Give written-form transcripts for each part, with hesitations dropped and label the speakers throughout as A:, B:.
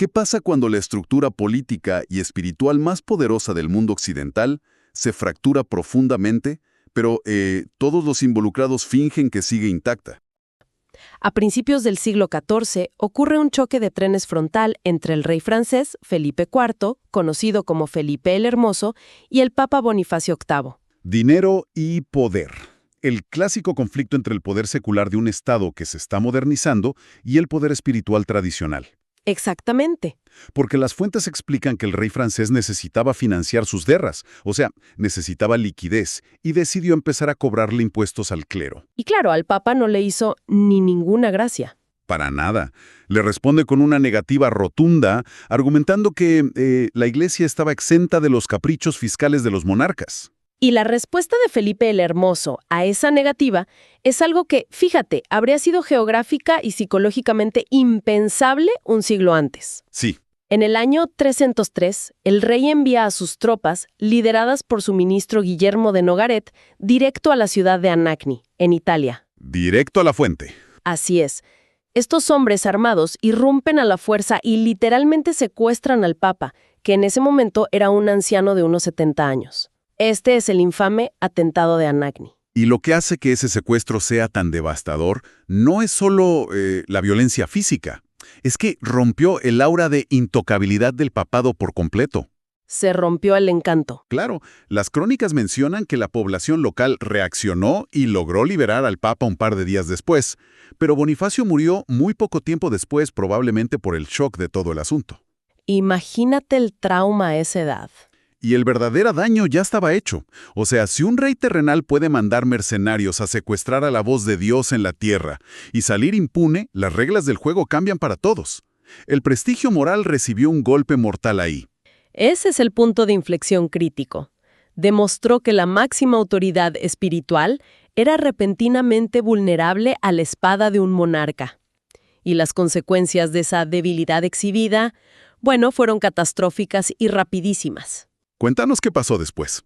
A: ¿Qué pasa cuando la estructura política y espiritual más poderosa del mundo occidental se fractura profundamente, pero todos los involucrados fingen que sigue intacta?
B: A principios del siglo XIV ocurre un choque de trenes frontal entre el rey francés Felipe IV, conocido como Felipe el Hermoso, y el Papa Bonifacio VIII.
A: Dinero y poder. El clásico conflicto entre el poder secular de un Estado que se está modernizando y el poder espiritual tradicional.
B: Exactamente.
A: Porque las fuentes explican que el rey francés necesitaba financiar sus guerras, o sea, necesitaba liquidez, y decidió empezar a cobrarle impuestos al clero.
B: Y claro, al Papa no le hizo ni ninguna gracia.
A: Para nada. Le responde con una negativa rotunda, argumentando que la Iglesia estaba exenta de los caprichos fiscales de los monarcas.
B: Y la respuesta de Felipe el Hermoso a esa negativa es algo que, fíjate, habría sido geográfica y psicológicamente impensable un siglo antes.
A: Sí.
B: En el año 303, el rey envía a sus tropas, lideradas por su ministro Guillermo de Nogaret, directo a la ciudad de Anagni, en Italia.
A: Directo a la fuente.
B: Así es. Estos hombres armados irrumpen a la fuerza y literalmente secuestran al Papa, que en ese momento era un anciano de unos 70 años. Este es el infame atentado de Anagni.
A: Y lo que hace que ese secuestro sea tan devastador no es solo la violencia física, es que rompió el aura de intocabilidad del papado por completo.
B: Se rompió el encanto.
A: Claro, las crónicas mencionan que la población local reaccionó y logró liberar al Papa un par de días después, pero Bonifacio murió muy poco tiempo después, probablemente por el shock de todo el asunto.
B: Imagínate el trauma a esa edad.
A: Y el verdadero daño ya estaba hecho. O sea, si un rey terrenal puede mandar mercenarios a secuestrar a la voz de Dios en la tierra y salir impune, las reglas del juego cambian para todos. El prestigio moral recibió un golpe mortal ahí.
B: Ese es el punto de inflexión crítico. Demostró que la máxima autoridad espiritual era repentinamente vulnerable a la espada de un monarca. Y las consecuencias de esa debilidad exhibida, bueno, fueron catastróficas y rapidísimas.
A: Cuéntanos qué pasó después.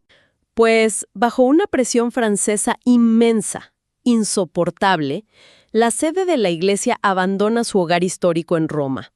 B: Pues, bajo una presión francesa inmensa, insoportable, la sede de la Iglesia abandona su hogar histórico en Roma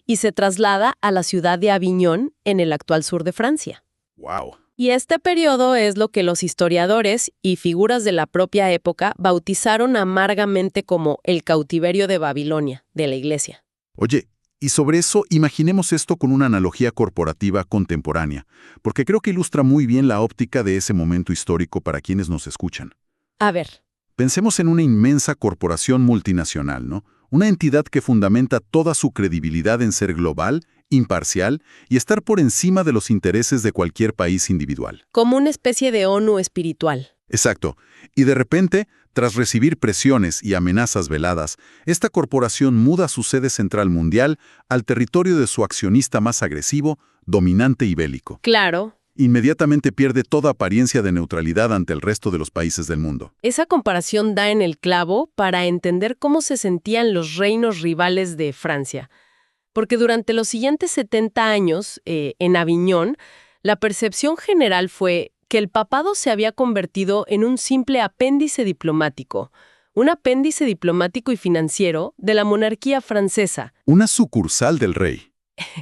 B: y se traslada a la ciudad de Aviñón, en el actual sur de Francia.
A: ¡Wow!
B: Y este periodo es lo que los historiadores y figuras de la propia época bautizaron amargamente como el cautiverio de Babilonia, de la Iglesia.
A: Oye, y sobre eso, imaginemos esto con una analogía corporativa contemporánea, porque creo que ilustra muy bien la óptica de ese momento histórico para quienes nos escuchan.
B: A ver.
A: Pensemos en una inmensa corporación multinacional, ¿no? Una entidad que fundamenta toda su credibilidad en ser global, imparcial y estar por encima de los intereses de cualquier país individual.
B: Como una especie de ONU espiritual.
A: Exacto. Y de repente, tras recibir presiones y amenazas veladas, esta corporación muda su sede central mundial al territorio de su accionista más agresivo, dominante y bélico.
B: Claro.
A: Inmediatamente pierde toda apariencia de neutralidad ante el resto de los países del mundo.
B: Esa comparación da en el clavo para entender cómo se sentían los reinos rivales de Francia. Porque durante los siguientes 70 años, en Aviñón, la percepción general fue que el papado se había convertido en un simple apéndice diplomático, un apéndice diplomático y financiero de la monarquía francesa.
A: Una sucursal del rey.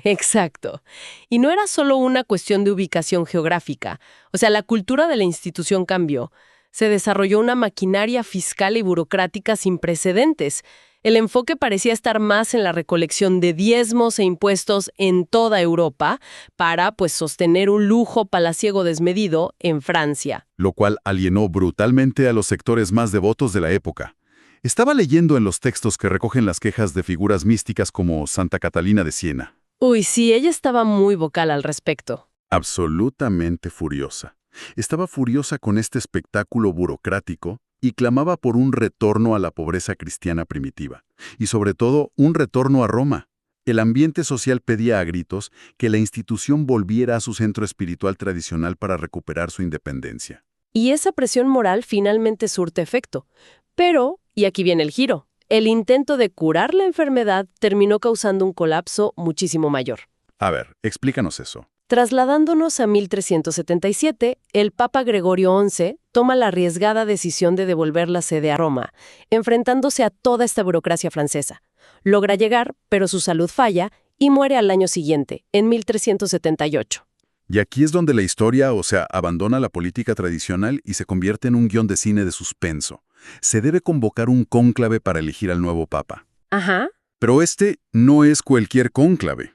B: Exacto. Y no era solo una cuestión de ubicación geográfica. O sea, la cultura de la institución cambió. Se desarrolló una maquinaria fiscal y burocrática sin precedentes. El enfoque parecía estar más en la recolección de diezmos e impuestos en toda Europa para, sostener un lujo palaciego desmedido en Francia.
A: Lo cual alienó brutalmente a los sectores más devotos de la época. Estaba leyendo en los textos que recogen las quejas de figuras místicas como Santa Catalina de Siena.
B: Uy, sí, ella estaba muy vocal al respecto.
A: Absolutamente furiosa. Estaba furiosa con este espectáculo burocrático y clamaba por un retorno a la pobreza cristiana primitiva, y sobre todo un retorno a Roma. El ambiente social pedía a gritos que la institución volviera a su centro espiritual tradicional para recuperar su independencia.
B: Y esa presión moral finalmente surte efecto. Pero, y aquí viene el giro, el intento de curar la enfermedad terminó causando un colapso muchísimo mayor.
A: A ver, explícanos eso.
B: Trasladándonos a 1377, el Papa Gregorio XI toma la arriesgada decisión de devolver la sede a Roma, enfrentándose a toda esta burocracia francesa. Logra llegar, pero su salud falla y muere al año siguiente, en 1378.
A: Y aquí es donde la historia, abandona la política tradicional y se convierte en un guión de cine de suspenso. Se debe convocar un cónclave para elegir al nuevo papa.
B: Ajá.
A: Pero este no es cualquier cónclave.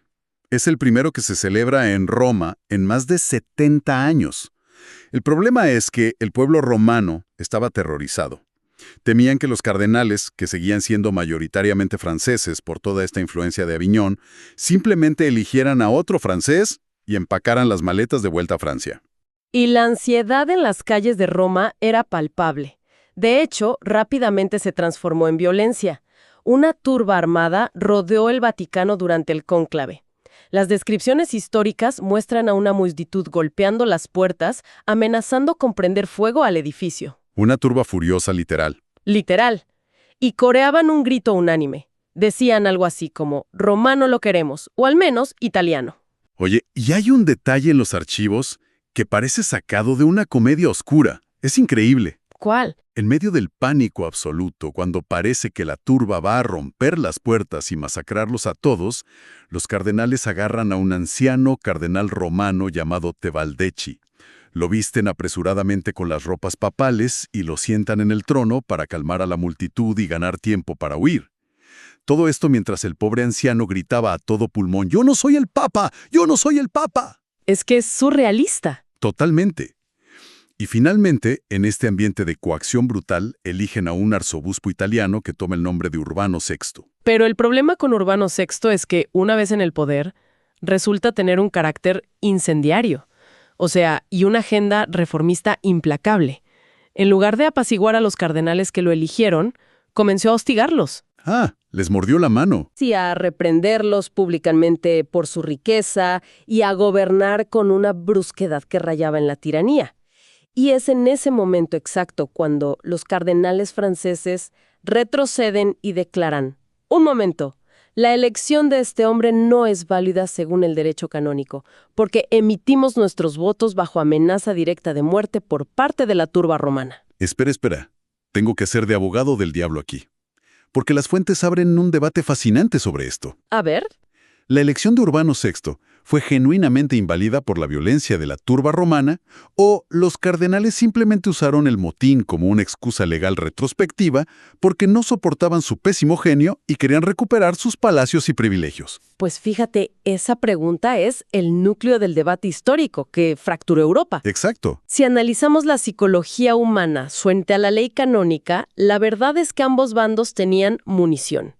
A: Es el primero que se celebra en Roma en más de 70 años. El problema es que el pueblo romano estaba aterrorizado. Temían que los cardenales, que seguían siendo mayoritariamente franceses por toda esta influencia de Aviñón, simplemente eligieran a otro francés y empacaran las maletas de vuelta a Francia.
B: Y la ansiedad en las calles de Roma era palpable. De hecho, rápidamente se transformó en violencia. Una turba armada rodeó el Vaticano durante el cónclave. Las descripciones históricas muestran a una multitud golpeando las puertas, amenazando con prender fuego al edificio.
A: Una turba furiosa literal.
B: Literal. Y coreaban un grito unánime. Decían algo así como, romano lo queremos, o al menos italiano.
A: Oye, y hay un detalle en los archivos que parece sacado de una comedia oscura. Es increíble.
B: ¿Cuál?
A: En medio del pánico absoluto, cuando parece que la turba va a romper las puertas y masacrarlos a todos, los cardenales agarran a un anciano cardenal romano llamado Tebaldecchi. Lo visten apresuradamente con las ropas papales y lo sientan en el trono para calmar a la multitud y ganar tiempo para huir. Todo esto mientras el pobre anciano gritaba a todo pulmón, «¡Yo no soy el Papa! ¡Yo no soy el Papa!».
B: Es que es surrealista.
A: Totalmente. Y finalmente, en este ambiente de coacción brutal, eligen a un arzobispo italiano que toma el nombre de Urbano VI.
B: Pero el problema con Urbano VI es que, una vez en el poder, resulta tener un carácter incendiario. Y una agenda reformista implacable. En lugar de apaciguar a los cardenales que lo eligieron, comenzó a hostigarlos.
A: Les mordió la mano.
B: Sí, a reprenderlos públicamente por su riqueza y a gobernar con una brusquedad que rayaba en la tiranía. Y es en ese momento exacto cuando los cardenales franceses retroceden y declaran, «Un momento, la elección de este hombre no es válida según el derecho canónico, porque emitimos nuestros votos bajo amenaza directa de muerte por parte de la turba romana».
A: Espera. Tengo que ser de abogado del diablo aquí. Porque las fuentes abren un debate fascinante sobre esto.
B: A ver.
A: La elección de Urbano VI fue genuinamente inválida por la violencia de la turba romana o los cardenales simplemente usaron el motín como una excusa legal retrospectiva porque no soportaban su pésimo genio y querían recuperar sus palacios y privilegios.
B: Pues fíjate, esa pregunta es el núcleo del debate histórico que fracturó Europa.
A: Exacto.
B: Si analizamos la psicología humana frente a la ley canónica, la verdad es que ambos bandos tenían munición.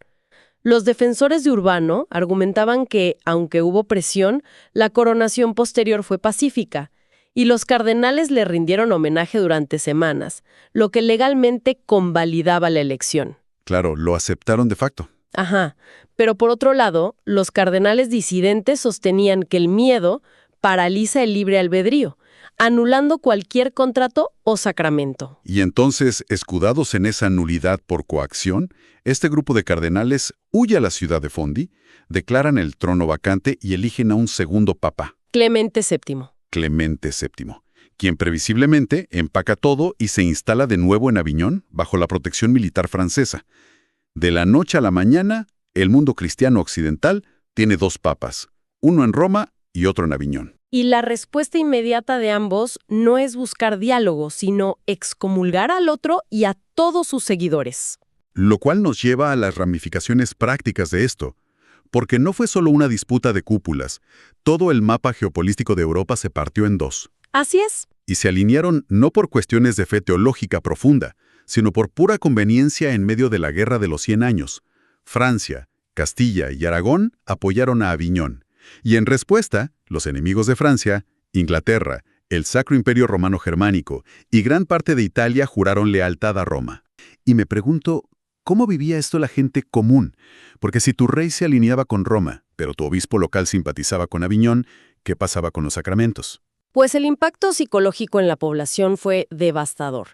B: Los defensores de Urbano argumentaban que, aunque hubo presión, la coronación posterior fue pacífica, y los cardenales le rindieron homenaje durante semanas, lo que legalmente convalidaba la elección.
A: Claro, lo aceptaron de facto.
B: Ajá, pero por otro lado, los cardenales disidentes sostenían que el miedo paraliza el libre albedrío, anulando cualquier contrato o sacramento.
A: Y entonces, escudados en esa nulidad por coacción, este grupo de cardenales huye a la ciudad de Fondi, declaran el trono vacante y eligen a un segundo papa.
B: Clemente VII.
A: Clemente VII, quien previsiblemente empaca todo y se instala de nuevo en Aviñón bajo la protección militar francesa. De la noche a la mañana, el mundo cristiano occidental tiene dos papas, uno en Roma y otro en Aviñón.
B: Y la respuesta inmediata de ambos no es buscar diálogo, sino excomulgar al otro y a todos sus seguidores.
A: Lo cual nos lleva a las ramificaciones prácticas de esto, porque no fue solo una disputa de cúpulas, todo el mapa geopolítico de Europa se partió en dos.
B: Así es.
A: Y se alinearon no por cuestiones de fe teológica profunda, sino por pura conveniencia en medio de la Guerra de los 100 años. Francia, Castilla y Aragón apoyaron a Aviñón, y en respuesta, los enemigos de Francia, Inglaterra, el Sacro Imperio Romano Germánico y gran parte de Italia juraron lealtad a Roma. Y me pregunto, ¿cómo vivía esto la gente común? Porque si tu rey se alineaba con Roma, pero tu obispo local simpatizaba con Aviñón, ¿qué pasaba con los sacramentos?
B: Pues el impacto psicológico en la población fue devastador.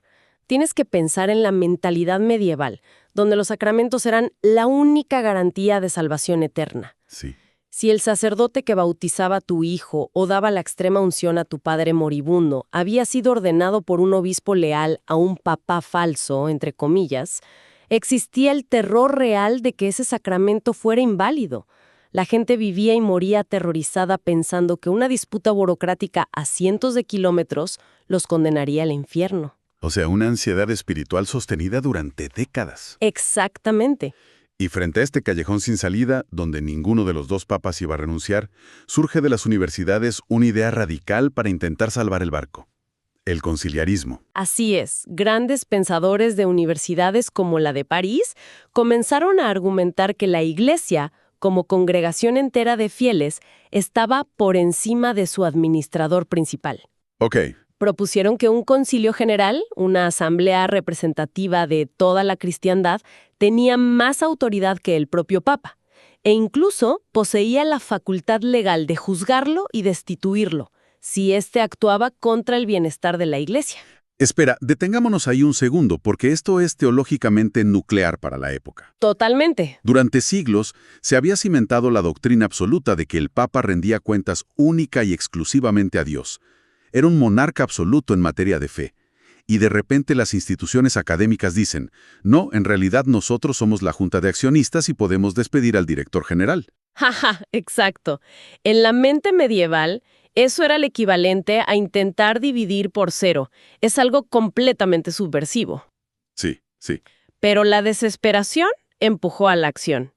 B: Tienes que pensar en la mentalidad medieval, donde los sacramentos eran la única garantía de salvación eterna.
A: Sí.
B: Si el sacerdote que bautizaba a tu hijo o daba la extrema unción a tu padre moribundo había sido ordenado por un obispo leal a un papá falso, entre comillas, existía el terror real de que ese sacramento fuera inválido. La gente vivía y moría aterrorizada pensando que una disputa burocrática a cientos de kilómetros los condenaría al infierno.
A: O sea, una ansiedad espiritual sostenida durante décadas.
B: Exactamente.
A: Y frente a este callejón sin salida, donde ninguno de los dos papas iba a renunciar, surge de las universidades una idea radical para intentar salvar el barco: el conciliarismo.
B: Así es, grandes pensadores de universidades como la de París comenzaron a argumentar que la Iglesia, como congregación entera de fieles, estaba por encima de su administrador principal.
A: Ok,
B: Propusieron que un concilio general, una asamblea representativa de toda la cristiandad, tenía más autoridad que el propio Papa, e incluso poseía la facultad legal de juzgarlo y destituirlo, si éste actuaba contra el bienestar de la Iglesia.
A: espera, detengámonos ahí un segundo, porque esto es teológicamente nuclear para la época.
B: Totalmente.
A: Durante siglos se había cimentado la doctrina absoluta de que el Papa rendía cuentas única y exclusivamente a Dios. Era un monarca absoluto en materia de fe. Y de repente las instituciones académicas dicen: no, en realidad nosotros somos la junta de accionistas y podemos despedir al director general.
B: Jaja, exacto. En la mente medieval, eso era el equivalente a intentar dividir por cero. Es algo completamente subversivo.
A: Sí, sí.
B: Pero la desesperación empujó a la acción.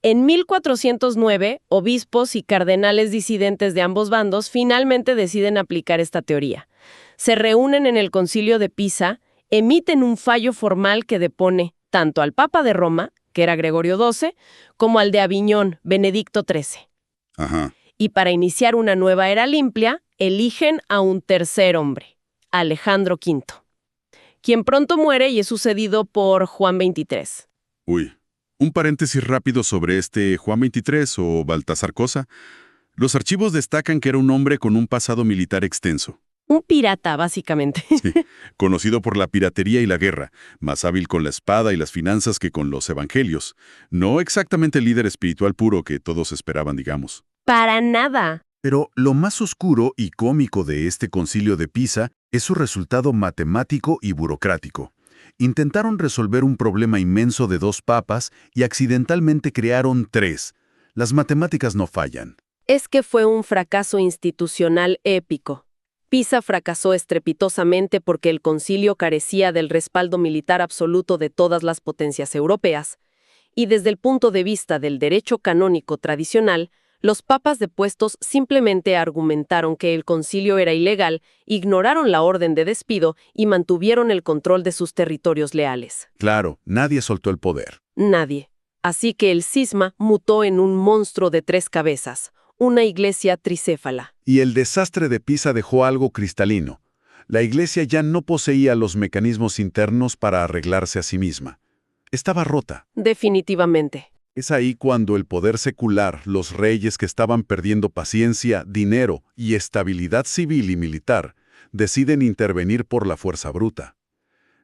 B: En 1409, obispos y cardenales disidentes de ambos bandos finalmente deciden aplicar esta teoría. Se reúnen en el Concilio de Pisa, emiten un fallo formal que depone tanto al Papa de Roma, que era Gregorio XII, como al de Aviñón, Benedicto XIII.
A: Ajá.
B: Y para iniciar una nueva era limpia, eligen a un tercer hombre, Alejandro V, quien pronto muere y es sucedido por Juan XXIII.
A: Uy. Un paréntesis rápido sobre este Juan XXIII o Baltasar Cosa. Los archivos destacan que era un hombre con un pasado militar extenso.
B: Un pirata, básicamente.
A: Sí, conocido por la piratería y la guerra, más hábil con la espada y las finanzas que con los evangelios. No exactamente el líder espiritual puro que todos esperaban, digamos.
B: Para nada.
A: Pero lo más oscuro y cómico de este concilio de Pisa es su resultado matemático y burocrático. Intentaron resolver un problema inmenso de dos papas y accidentalmente crearon tres. Las matemáticas no fallan.
B: Es que fue un fracaso institucional épico. Pisa fracasó estrepitosamente porque el concilio carecía del respaldo militar absoluto de todas las potencias europeas. Y desde el punto de vista del derecho canónico tradicional, los papas depuestos simplemente argumentaron que el concilio era ilegal, ignoraron la orden de despido y mantuvieron el control de sus territorios leales.
A: Claro, nadie soltó el poder.
B: Nadie. Así que el cisma mutó en un monstruo de tres cabezas, una iglesia tricéfala.
A: Y el desastre de Pisa dejó algo cristalino. La Iglesia ya no poseía los mecanismos internos para arreglarse a sí misma. Estaba rota.
B: Definitivamente.
A: Es ahí cuando el poder secular, los reyes que estaban perdiendo paciencia, dinero y estabilidad civil y militar, deciden intervenir por la fuerza bruta.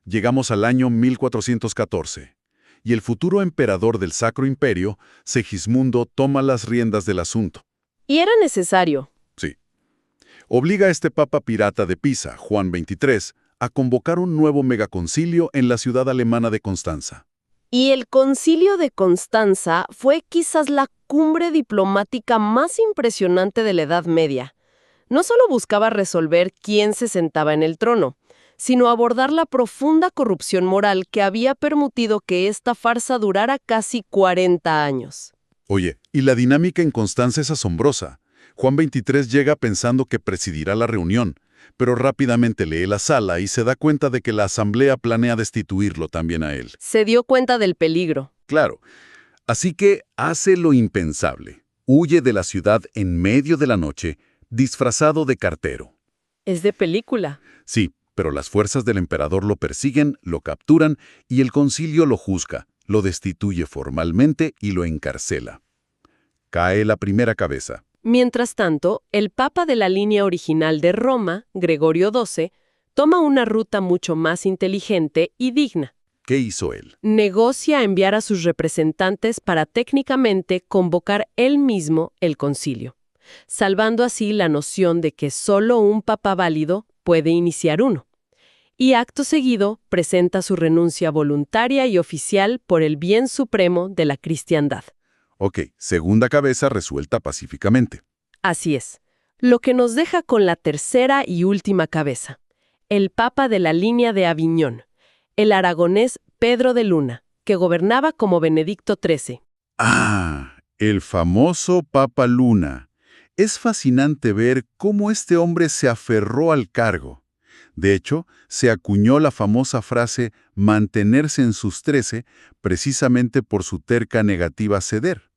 A: Llegamos al año 1414, y el futuro emperador del Sacro Imperio, Segismundo, toma las riendas del asunto.
B: Y era necesario.
A: Sí. Obliga a este papa pirata de Pisa, Juan XXIII, a convocar un nuevo megaconcilio en la ciudad alemana de Constanza.
B: Y el Concilio de Constanza fue quizás la cumbre diplomática más impresionante de la Edad Media. No solo buscaba resolver quién se sentaba en el trono, sino abordar la profunda corrupción moral que había permitido que esta farsa durara casi 40 años.
A: Oye, y la dinámica en Constanza es asombrosa. Juan XXIII llega pensando que presidirá la reunión, pero rápidamente lee la sala y se da cuenta de que la asamblea planea destituirlo también a él.
B: Se dio cuenta del peligro.
A: Claro. Así que hace lo impensable. Huye de la ciudad en medio de la noche, disfrazado de cartero.
B: Es de película.
A: Sí, pero las fuerzas del emperador lo persiguen, lo capturan y el concilio lo juzga, lo destituye formalmente y lo encarcela. Cae la primera cabeza.
B: Mientras tanto, el papa de la línea original de Roma, Gregorio XII, toma una ruta mucho más inteligente y digna.
A: ¿Qué hizo él?
B: Negocia enviar a sus representantes para técnicamente convocar él mismo el concilio, salvando así la noción de que solo un papa válido puede iniciar uno. Y acto seguido presenta su renuncia voluntaria y oficial por el bien supremo de la cristiandad.
A: Ok, segunda cabeza resuelta pacíficamente.
B: Así es. Lo que nos deja con la tercera y última cabeza. El papa de la línea de Aviñón, el aragonés Pedro de Luna, que gobernaba como Benedicto XIII.
A: Ah, el famoso Papa Luna. Es fascinante ver cómo este hombre se aferró al cargo. De hecho, se acuñó la famosa frase mantenerse en sus 13 precisamente por su terca negativa a ceder.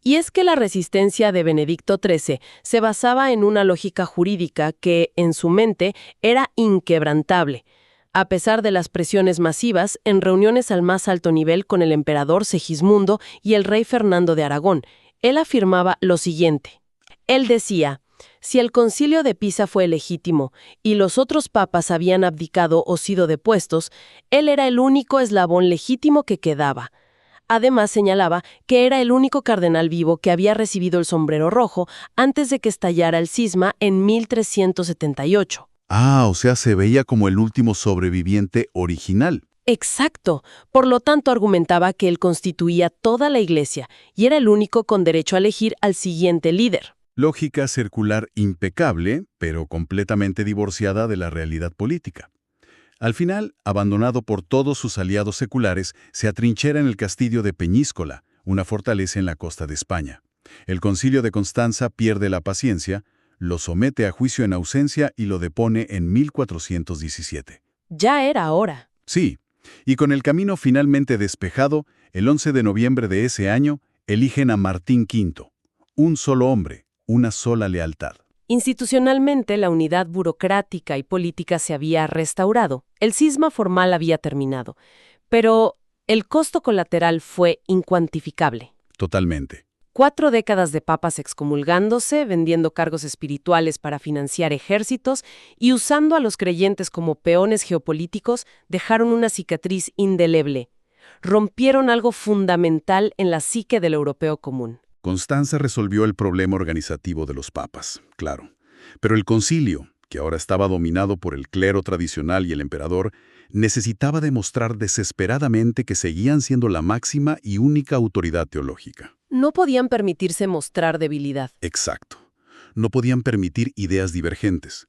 B: Y es que la resistencia de Benedicto XIII se basaba en una lógica jurídica que, en su mente, era inquebrantable, a pesar de las presiones masivas en reuniones al más alto nivel con el emperador Segismundo y el rey Fernando de Aragón. Él afirmaba lo siguiente. Él decía, si el concilio de Pisa fue legítimo y los otros papas habían abdicado o sido depuestos, él era el único eslabón legítimo que quedaba. Además, señalaba que era el único cardenal vivo que había recibido el sombrero rojo antes de que estallara el cisma en 1378.
A: Ah, o sea, se veía como el último sobreviviente original.
B: Exacto. Por lo tanto, argumentaba que él constituía toda la Iglesia y era el único con derecho a elegir al siguiente líder.
A: Lógica circular impecable, pero completamente divorciada de la realidad política. Al final, abandonado por todos sus aliados seculares, se atrinchera en el castillo de Peñíscola, una fortaleza en la costa de España. El concilio de Constanza pierde la paciencia, lo somete a juicio en ausencia y lo depone en 1417.
B: Ya era hora.
A: Sí, y con el camino finalmente despejado, el 11 de noviembre de ese año, eligen a Martín V. Un solo hombre, una sola lealtad.
B: Institucionalmente, la unidad burocrática y política se había restaurado. El cisma formal había terminado. Pero el costo colateral fue incuantificable.
A: Totalmente.
B: 4 décadas de papas excomulgándose, vendiendo cargos espirituales para financiar ejércitos y usando a los creyentes como peones geopolíticos dejaron una cicatriz indeleble. Rompieron algo fundamental en la psique del europeo común.
A: Constanza resolvió el problema organizativo de los papas, claro. Pero el concilio, que ahora estaba dominado por el clero tradicional y el emperador, necesitaba demostrar desesperadamente que seguían siendo la máxima y única autoridad teológica.
B: No podían permitirse mostrar debilidad.
A: Exacto. No podían permitir ideas divergentes.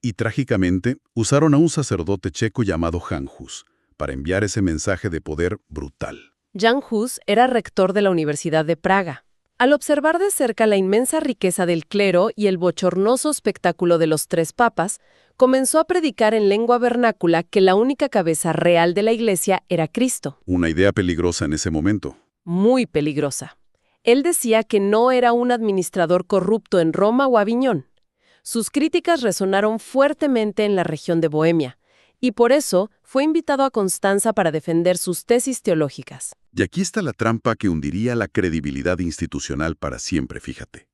A: Y trágicamente, usaron a un sacerdote checo llamado Jan Hus para enviar ese mensaje de poder brutal.
B: Jan Hus era rector de la Universidad de Praga. Al observar de cerca la inmensa riqueza del clero y el bochornoso espectáculo de los 3 papas, comenzó a predicar en lengua vernácula que la única cabeza real de la Iglesia era Cristo.
A: Una idea peligrosa en ese momento.
B: Muy peligrosa. Él decía que no era un administrador corrupto en Roma o Aviñón. Sus críticas resonaron fuertemente en la región de Bohemia, y por eso fue invitado a Constanza para defender sus tesis teológicas.
A: Y aquí está la trampa que hundiría la credibilidad institucional para siempre, fíjate.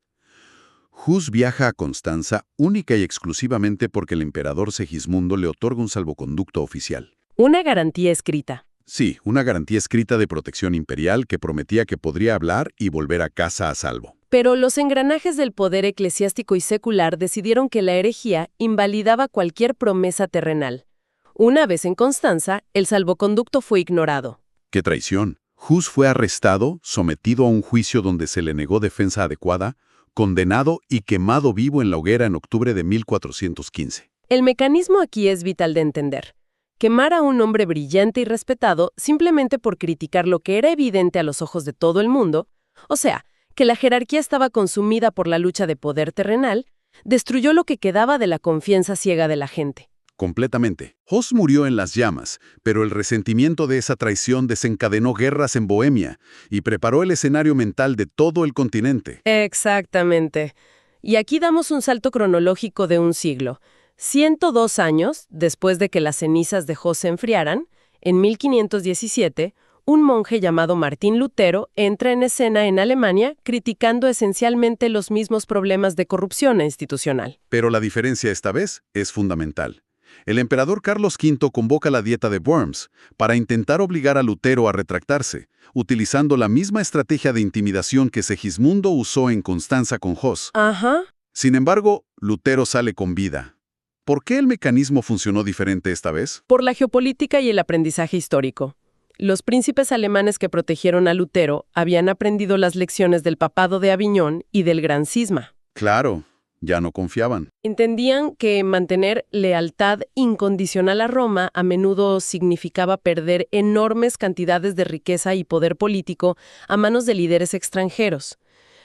A: Hus viaja a Constanza única y exclusivamente porque el emperador Segismundo le otorga un salvoconducto oficial.
B: Una garantía escrita.
A: Sí, una garantía escrita de protección imperial que prometía que podría hablar y volver a casa a salvo.
B: Pero los engranajes del poder eclesiástico y secular decidieron que la herejía invalidaba cualquier promesa terrenal. Una vez en Constanza, el salvoconducto fue ignorado.
A: ¡Qué traición! Hus fue arrestado, sometido a un juicio donde se le negó defensa adecuada, condenado y quemado vivo en la hoguera en octubre de 1415.
B: El mecanismo aquí es vital de entender. Quemar a un hombre brillante y respetado simplemente por criticar lo que era evidente a los ojos de todo el mundo, o sea, que la jerarquía estaba consumida por la lucha de poder terrenal, destruyó lo que quedaba de la confianza ciega de la gente.
A: Completamente. Hus murió en las llamas, pero el resentimiento de esa traición desencadenó guerras en Bohemia y preparó el escenario mental de todo el continente.
B: Exactamente. Y aquí damos un salto cronológico de un siglo. 102 años después de que las cenizas de Hus se enfriaran, en 1517, un monje llamado Martín Lutero entra en escena en Alemania criticando esencialmente los mismos problemas de corrupción institucional.
A: Pero la diferencia esta vez es fundamental. El emperador Carlos V convoca la Dieta de Worms para intentar obligar a Lutero a retractarse, utilizando la misma estrategia de intimidación que Segismundo usó en Constanza con Hus.
B: Ajá.
A: Sin embargo, Lutero sale con vida. ¿Por qué el mecanismo funcionó diferente esta vez?
B: Por la geopolítica y el aprendizaje histórico. Los príncipes alemanes que protegieron a Lutero habían aprendido las lecciones del papado de Aviñón y del Gran Cisma.
A: Claro, ya no confiaban.
B: Entendían que mantener lealtad incondicional a Roma a menudo significaba perder enormes cantidades de riqueza y poder político a manos de líderes extranjeros.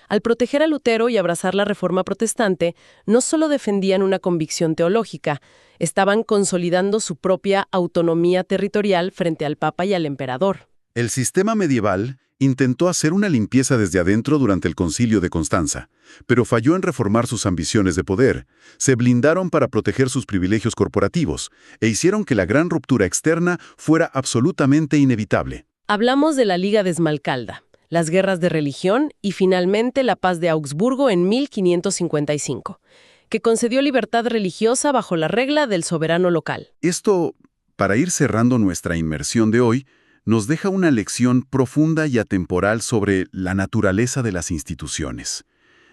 B: Al proteger a Lutero y abrazar la Reforma protestante, no solo defendían una convicción teológica, estaban consolidando su propia autonomía territorial frente al Papa y al emperador.
A: El sistema medieval intentó hacer una limpieza desde adentro durante el Concilio de Constanza, pero falló en reformar sus ambiciones de poder. Se blindaron para proteger sus privilegios corporativos e hicieron que la gran ruptura externa fuera absolutamente inevitable.
B: Hablamos de la Liga de Esmalcalda, las guerras de religión y finalmente la paz de Augsburgo en 1555, que concedió libertad religiosa bajo la regla del soberano local.
A: Esto, para ir cerrando nuestra inmersión de hoy, nos deja una lección profunda y atemporal sobre la naturaleza de las instituciones,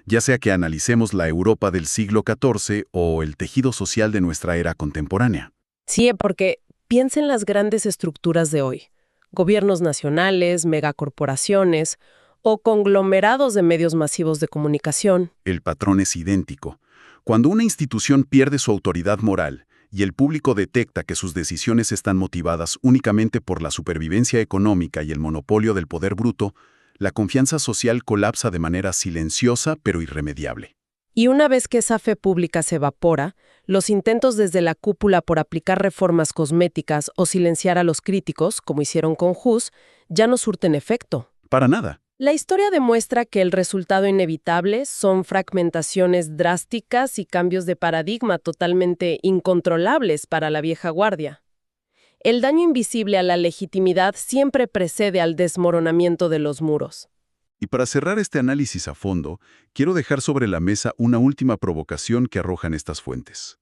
A: ya sea que analicemos la Europa del siglo XIV o el tejido social de nuestra era contemporánea.
B: Sí, porque piensa en las grandes estructuras de hoy. Gobiernos nacionales, megacorporaciones o conglomerados de medios masivos de comunicación.
A: El patrón es idéntico. Cuando una institución pierde su autoridad moral y el público detecta que sus decisiones están motivadas únicamente por la supervivencia económica y el monopolio del poder bruto, la confianza social colapsa de manera silenciosa pero irremediable.
B: Y una vez que esa fe pública se evapora, los intentos desde la cúpula por aplicar reformas cosméticas o silenciar a los críticos, como hicieron con Hus, ya no surten efecto.
A: Para nada.
B: La historia demuestra que el resultado inevitable son fragmentaciones drásticas y cambios de paradigma totalmente incontrolables para la vieja guardia. El daño invisible a la legitimidad siempre precede al desmoronamiento de los muros.
A: Y para cerrar este análisis a fondo, quiero dejar sobre la mesa una última provocación que arrojan estas fuentes.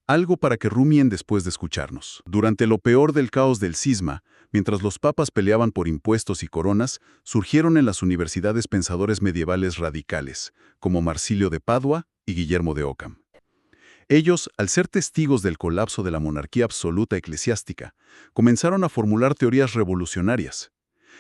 A: Algo para que rumien después de escucharnos. Durante lo peor del caos del cisma, mientras los papas peleaban por impuestos y coronas, surgieron en las universidades pensadores medievales radicales, como Marsilio de Padua y Guillermo de Ockham. Ellos, al ser testigos del colapso de la monarquía absoluta eclesiástica, comenzaron a formular teorías revolucionarias.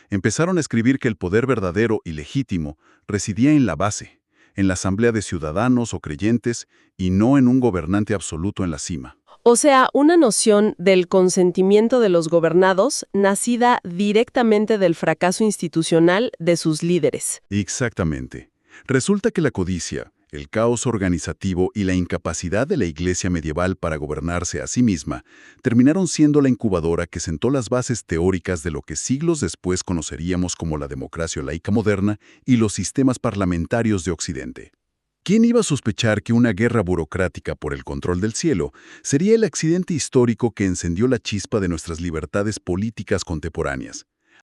A: Empezaron a escribir que el poder verdadero y legítimo residía en la base, en la asamblea de ciudadanos o creyentes, y no en un gobernante absoluto en la cima.
B: O sea, una noción del consentimiento de los gobernados nacida directamente del fracaso institucional de sus líderes.
A: Exactamente. Resulta que la codicia, el caos organizativo y la incapacidad de la Iglesia medieval para gobernarse a sí misma terminaron siendo la incubadora que sentó las bases teóricas de lo que siglos después conoceríamos como la democracia laica moderna y los sistemas parlamentarios de Occidente. ¿Quién iba a sospechar que una guerra burocrática por el control del cielo sería el accidente histórico que encendió la chispa de nuestras libertades políticas contemporáneas?